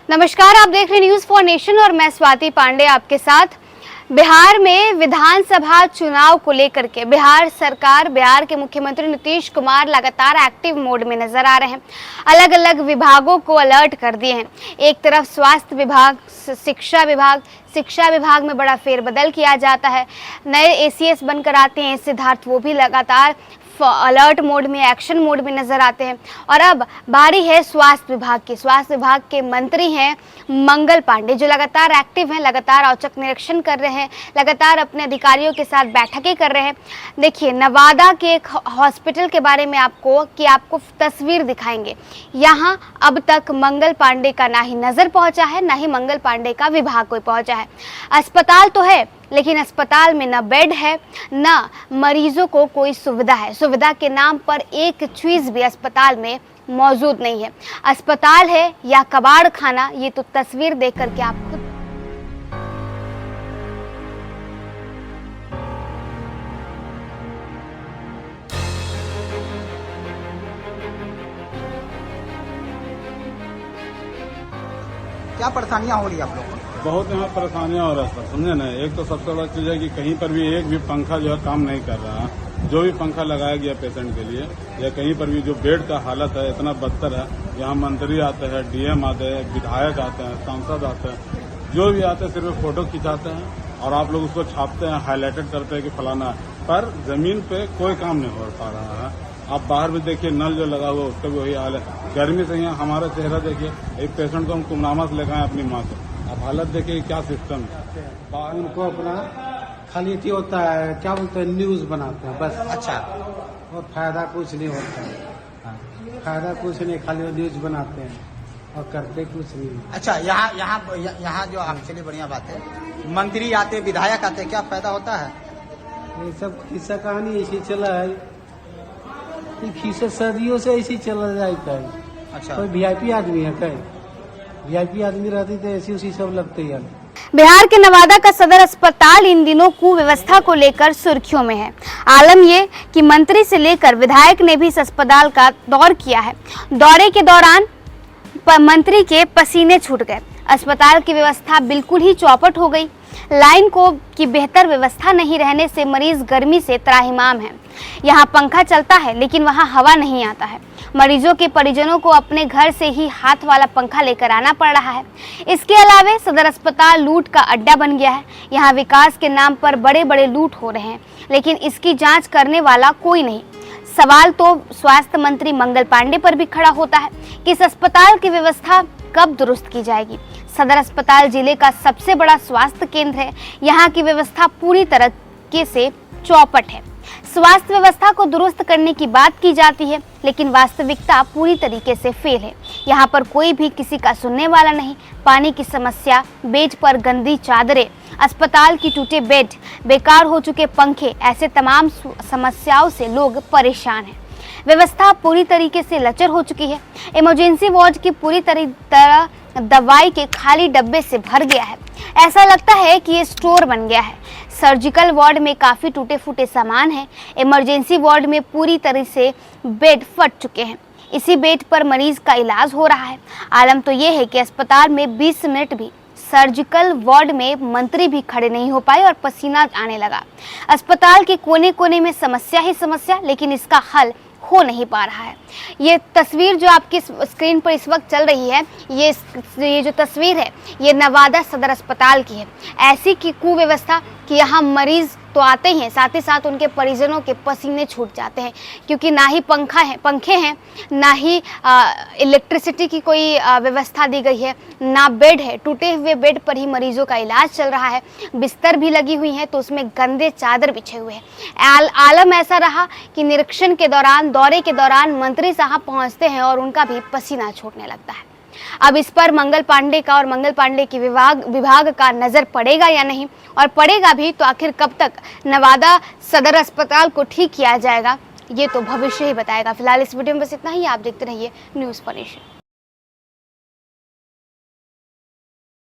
नमस्कार, आप देख रहे हैं न्यूज फॉर नेशन और मैं स्वाति पांडे आपके साथ। बिहार में विधानसभा चुनाव को लेकर के बिहार के मुख्यमंत्री नीतीश कुमार लगातार एक्टिव मोड में नजर आ रहे हैं। अलग अलग विभागों को अलर्ट कर दिए हैं। एक तरफ स्वास्थ्य विभाग, शिक्षा विभाग में बड़ा फेरबदल किया जाता है। नए एसीएस बनकर आते हैं सिद्धार्थ, वो भी लगातार अलर्ट मोड में, एक्शन मोड में नजर आते हैं। और अब बारी है स्वास्थ्य विभाग की। स्वास्थ्य विभाग के मंत्री हैं मंगल पांडे, जो लगातार एक्टिव हैं, लगातार औचक निरीक्षण कर रहे हैं, लगातार अपने अधिकारियों के साथ बैठकें कर रहे हैं। देखिए, नवादा के एक हॉस्पिटल के बारे में आपको तस्वीर दिखाएंगे। यहाँ अब तक मंगल पांडे का ना ही नजर पहुंचा है, ना ही मंगल पांडे का विभाग कोई पहुंचा है। अस्पताल तो है, लेकिन अस्पताल में न बेड है, न मरीजों को कोई सुविधा है। सुविधा के नाम पर एक चीज भी अस्पताल में मौजूद नहीं है। अस्पताल है या कबाड़ खाना, ये तो तस्वीर देख करके आप खुद क्या परेशानियां हो रही है आप लोगों को? बहुत यहाँ परेशानियां हो रहा है सर, समझे ना। एक तो सबसे बड़ा चीज है कि कहीं पर भी एक भी पंखा जो है काम नहीं कर रहा है। जो भी पंखा लगाया गया पेशेंट के लिए, या कहीं पर भी जो बेड का हालत है इतना बदतर है। यहाँ मंत्री आते हैं, डीएम आते हैं, विधायक आते हैं, सांसद आते हैं, जो भी आते हैं सिर्फ फोटो खिंचाते हैं और आप लोग उसको छापते हैं, हाईलाइटेड करते हैं कि फलाना, पर जमीन पे कोई काम नहीं हो पा रहा है। आप बाहर भी देखिए, नल जो लगा हुआ उसका भी वही हाल है। गर्मी से यहाँ हमारा चेहरा देखिए, एक पेशेंट को हम कुमनामा से लेकर आए अपनी माँ को, अब हालत देखिए क्या सिस्टम है। उनको अपना खाली होता है, क्या बोलते हैं, न्यूज बनाते हैं बस। अच्छा, और फायदा कुछ नहीं होता है, फायदा कुछ नहीं, खाली वो न्यूज बनाते हैं और करते कुछ नहीं। अच्छा, यहाँ जो एक्चुअली बढ़िया बात है, मंत्री आते, विधायक आते, क्या फायदा होता है? ये सब किस्सा कहानी ऐसी चला है, खीसा सदियों से ऐसी चला जाता है। अच्छा, कोई वीआईपी आदमी है क्या? वीआईपी आदमी रहती तो ऐसी उसी सब लगते हैं। बिहार के नवादा का सदर अस्पताल इन दिनों कुव्यवस्था को लेकर सुर्खियों में है। आलम ये कि मंत्री से लेकर विधायक ने भी इस अस्पताल का दौर किया है। दौरे के दौरान मंत्री के पसीने छूट गए। अस्पताल की व्यवस्था बिल्कुल ही चौपट हो गई। लाइन की बेहतर व्यवस्था नहीं रहने से मरीज गर्मी से त्राहिमाम है। यहाँ पंखा चलता है, लेकिन वहाँ हवा नहीं आता है। मरीजों के परिजनों को अपने घर से ही हाथ वाला पंखा लेकर आना पड़ रहा है। इसके अलावे सदर अस्पताल लूट का अड्डा बन गया है। यहाँ विकास के नाम पर बड़े बड़े लूट हो रहे हैं, लेकिन इसकी जांच करने वाला कोई नहीं। सवाल तो स्वास्थ्य मंत्री मंगल पांडे पर भी खड़ा होता है कि इस अस्पताल की व्यवस्था कब दुरुस्त की जाएगी। सदर अस्पताल जिले का सबसे बड़ा स्वास्थ्य केंद्र है। यहाँ की व्यवस्था पूरी तरह से चौपट है। स्वास्थ्य व्यवस्था को दुरुस्त करने की बात की जाती है, लेकिन वास्तविकता पूरी तरीके से फेल है। यहाँ पर कोई भी किसी का सुनने वाला नहीं। पानी की समस्या, बेड पर गंदी चादरें, अस्पताल की टूटे बेड, बेकार हो चुके पंखे, ऐसे तमाम समस्याओं से लोग परेशान हैं। व्यवस्था पूरी तरीके से लचर हो चुकी है। इमरजेंसी वार्ड की पूरी तरह दवाई के खाली डब्बे से भर गया है। ऐसा लगता है कि ये स्टोर बन गया है। सर्जिकल वार्ड में काफी टूटे फूटे सामान हैं। इमरजेंसी वार्ड में पूरी तरह से बेड फट चुके हैं। इसी बेड पर मरीज का इलाज हो रहा है। आलम तो ये है कि अस्पताल में 20 मिनट भी सर्जिकल वार्ड में मंत्री भी खड़े नहीं हो पाए और पसीना आने लगा। अस्पताल के कोने कोने में समस्या ही समस्या, लेकिन इसका हल हो नहीं पा रहा है। ये तस्वीर जो आपकी स्क्रीन पर इस वक्त चल रही है, ये जो तस्वीर है, ये नवादा सदर अस्पताल की है। ऐसी की कुव्यवस्था कि यहाँ मरीज तो आते हैं, साथ ही साथ उनके परिजनों के पसीने छूट जाते हैं, क्योंकि ना ही पंखे हैं, ना ही इलेक्ट्रिसिटी की कोई व्यवस्था दी गई है, ना बेड है। टूटे हुए बेड पर ही मरीजों का इलाज चल रहा है। बिस्तर भी लगी हुई हैं, तो उसमें गंदे चादर बिछे हुए हैं। आलम ऐसा रहा कि निरीक्षण के दौरान, दौरे के दौरान मंत्री साहब पहुंचते हैं और उनका भी पसीना छूटने लगता है। अब इस पर मंगल पांडे का और मंगल पांडे के विभाग का नजर पड़ेगा या नहीं, और पड़ेगा भी तो आखिर कब तक नवादा सदर अस्पताल को ठीक किया जाएगा, ये तो भविष्य ही बताएगा। फिलहाल इस वीडियो में बस इतना ही। आप देखते रहिए न्यूज फॉर नेशन।